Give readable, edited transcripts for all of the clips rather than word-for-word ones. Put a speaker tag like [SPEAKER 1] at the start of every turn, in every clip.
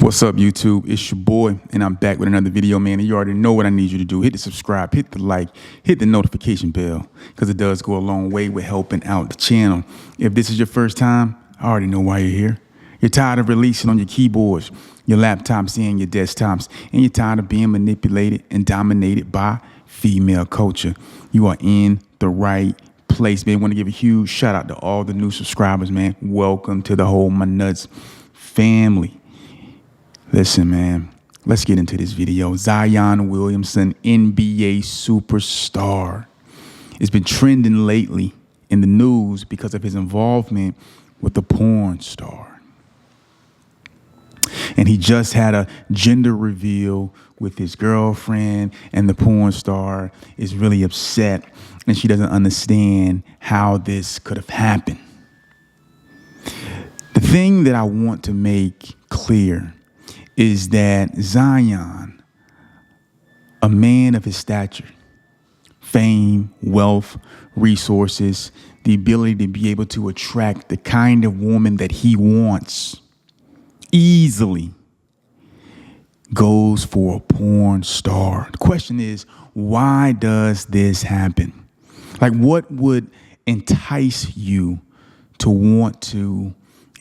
[SPEAKER 1] What's up, YouTube? It's your boy, and I'm back with another video, man. And you already know what I need you to do. Hit the subscribe, hit the like, hit the notification bell, because it does go a long way with helping out the channel. If this is your first time, I already know why you're here. You're tired of releasing on your keyboards, your laptops, and your desktops, and you're tired of being manipulated and dominated by female culture. You are in the right place, man. I want to give a huge shout out to all the new subscribers, man. Welcome to the whole My Nuts family. Listen, man, let's get into this video. Zion Williamson, NBA superstar, has been trending lately in the news because of his involvement with the porn star. And he just had a gender reveal with his girlfriend, and the porn star is really upset, and she doesn't understand how this could have happened. The thing that I want to make clear is that Zion, a man of his stature, fame, wealth, resources, the ability to be able to attract the kind of woman that he wants easily, goes for a porn star. The question is, why does this happen? Like, what would entice you to want to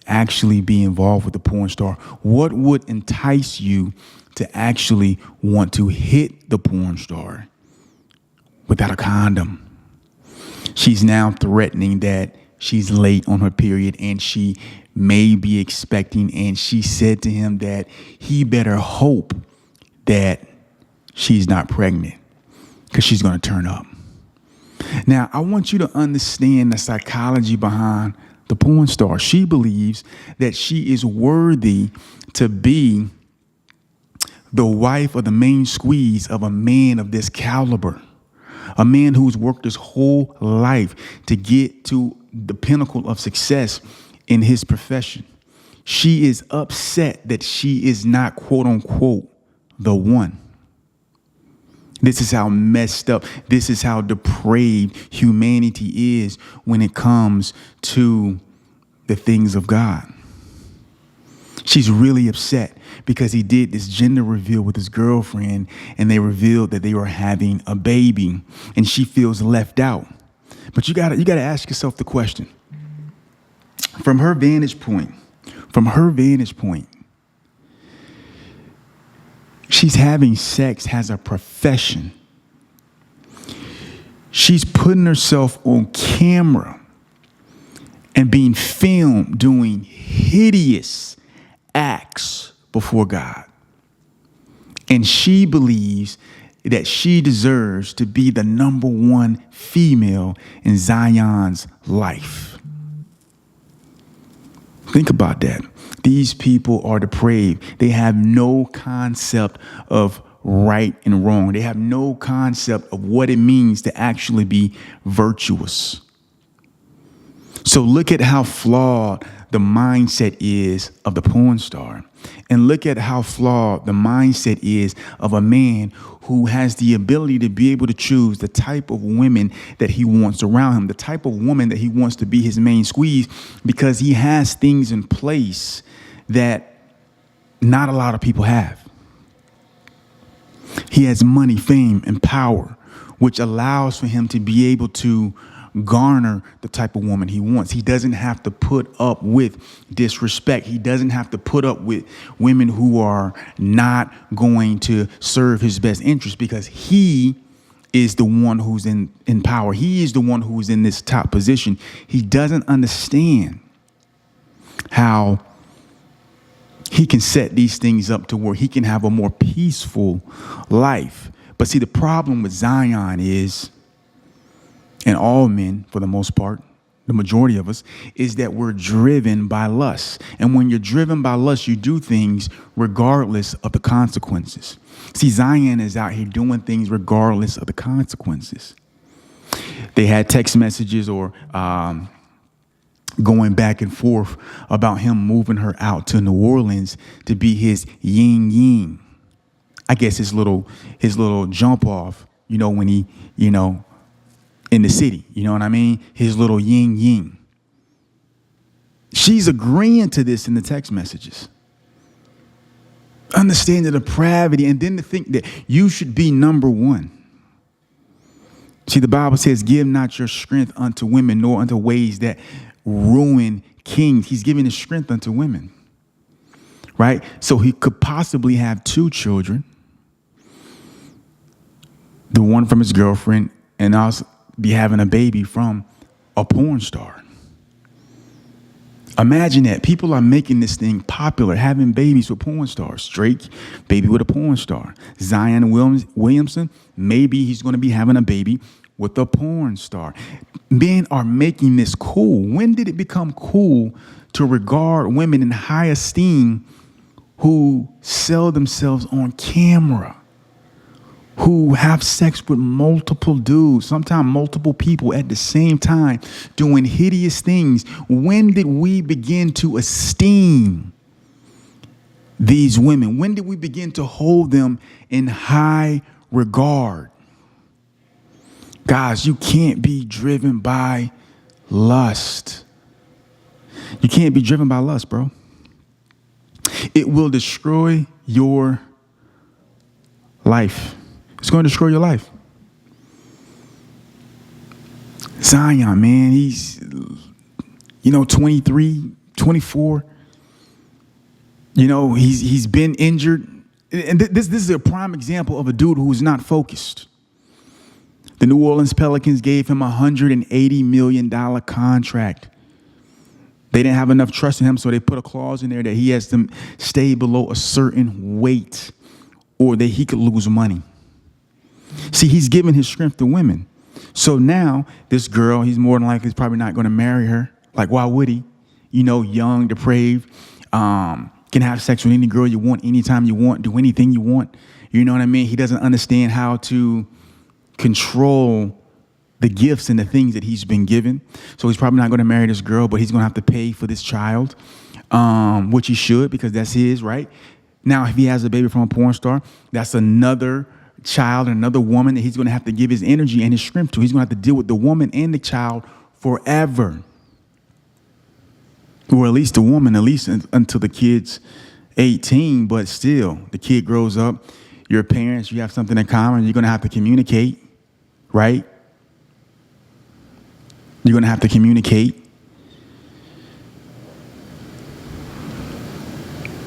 [SPEAKER 1] actually be involved with the porn star? What would entice you to actually want to hit the porn star without a condom? She's now threatening that she's late on her period and she may be expecting, and she said to him that he better hope that she's not pregnant because she's going to turn up. Now, I want you to understand the psychology behind the porn star. She believes that she is worthy to be the wife or the main squeeze of a man of this caliber, a man who's worked his whole life to get to the pinnacle of success in his profession. She is upset that she is not, quote unquote, the one. This is how messed up, this is how depraved humanity is when it comes to the things of God. She's really upset because he did this gender reveal with his girlfriend, and they revealed that they were having a baby, and she feels left out. But you gotta ask yourself the question. From her vantage point, she's having sex as a profession. She's putting herself on camera and being filmed doing hideous acts before God. And she believes that she deserves to be the number one female in Zion's life. Think about that. These people are depraved. They have no concept of right and wrong. They have no concept of what it means to actually be virtuous. So look at how flawed the mindset is of the porn star. And look at how flawed the mindset is of a man who has the ability to be able to choose the type of women that he wants around him, the type of woman that he wants to be his main squeeze, because he has things in place that not a lot of people have. He has money, fame, and power, which allows for him to be able to garner the type of woman he wants. He doesn't have to put up with disrespect. He doesn't have to put up with women who are not going to serve his best interest, because he is the one who's in power. He is the one who's in this top position. He doesn't understand how he can set these things up to where he can have a more peaceful life. But see, the problem with Zion is, and all men, for the most part, the majority of us, is that we're driven by lust. And when you're driven by lust, you do things regardless of the consequences. See, Zion is out here doing things regardless of the consequences. They had text messages or going back and forth about him moving her out to New Orleans to be his yin yin. I guess his little jump off, when he, in the city, you know what I mean? His little yin yin. She's agreeing to this in the text messages. understand the depravity, and then to think that you should be number one. See, the Bible says, give not your strength unto women, nor unto ways that ruin kings. He's giving his strength unto women, right? So he could possibly have 2 children, the one from his girlfriend, and also be having a baby from a porn star. Imagine that. People are making this thing popular, having babies with porn stars. Drake, baby with a porn star. Zion Williamson, maybe he's going to be having a baby with a porn star. Men are making this cool. When did it become cool to regard women in high esteem who sell themselves on camera, who have sex with multiple dudes, sometimes multiple people at the same time, doing hideous things? When did we begin to esteem these women? When did we begin to hold them in high regard? Guys, you can't be driven by lust. You can't be driven by lust, bro. It will destroy your life. It's going to destroy your life. Zion, man, he's, 23, 24. He's been injured. And this is a prime example of a dude who is not focused. The New Orleans Pelicans gave him a $180 million contract. They didn't have enough trust in him, so they put a clause in there that he has to stay below a certain weight or that he could lose money. See, he's giving his strength to women. So now this girl, he's more than likely probably not going to marry her. Like, why would he? Young, depraved, can have sex with any girl you want, anytime you want, do anything you want. You know what I mean? He doesn't understand how to control the gifts and the things that he's been given. So he's probably not going to marry this girl, but he's going to have to pay for this child, which he should, because that's his, right? Now, if he has a baby from a porn star, that's another child, another woman that he's going to have to give his energy and his strength to. He's going to have to deal with the woman and the child forever. Or at least the woman, until the kid's 18, but still, the kid grows up. Your parents, you have something in common. You're going to have to communicate, right? You're going to have to communicate.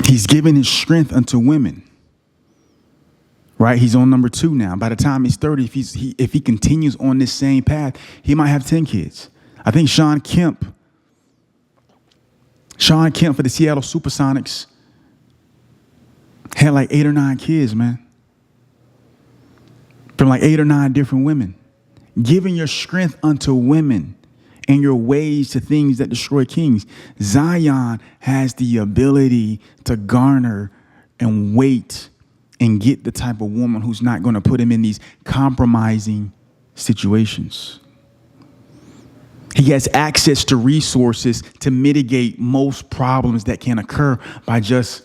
[SPEAKER 1] He's given his strength unto women, right? He's on number 2 now. By the time he's 30, if he continues on this same path, he might have 10 kids. I think Sean Kemp for the Seattle Supersonics had like 8 or 9 kids, man. From like 8 or 9 different women. Giving your strength unto women and your ways to things that destroy kings. Zion has the ability to garner and wait and get the type of woman who's not going to put him in these compromising situations. He has access to resources to mitigate most problems that can occur by just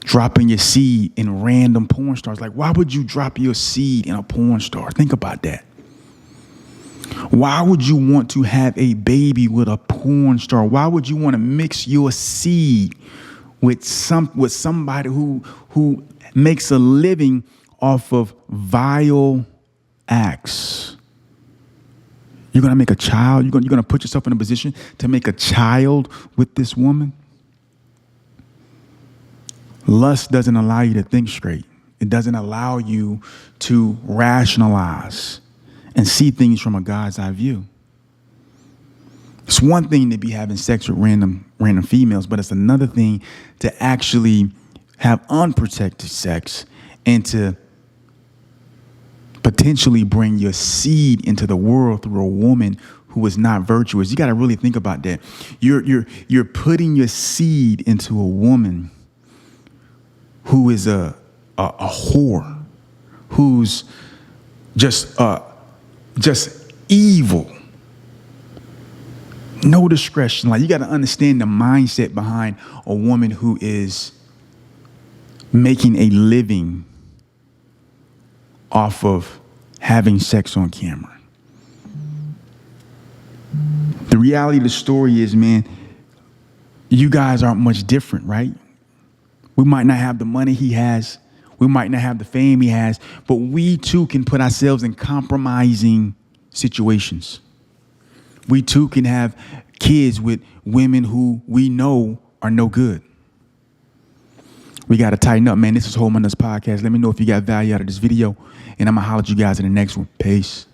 [SPEAKER 1] dropping your seed in random porn stars. Like, why would you drop your seed in a porn star? Think about that. Why would you want to have a baby with a porn star? Why would you want to mix your seed with somebody who makes a living off of vile acts? You're going to make a child? You're going to put yourself in a position to make a child with this woman? Lust doesn't allow you to think straight. It doesn't allow you to rationalize and see things from a God's eye view. It's one thing to be having sex with random females, but it's another thing to actually have unprotected sex and to potentially bring your seed into the world through a woman who is not virtuous. You got to really think about that. You're putting your seed into a woman who is a whore, who's just evil. No discretion. Like, you got to understand the mindset behind a woman who is making a living off of having sex on camera. The reality of the story is, man, you guys aren't much different, right? We might not have the money he has. We might not have the fame he has, but we too can put ourselves in compromising situations. We too can have kids with women who we know are no good. We got to tighten up, man. This is Home on Us Podcast. Let me know if you got value out of this video, and I'm going to holler at you guys in the next one. Peace.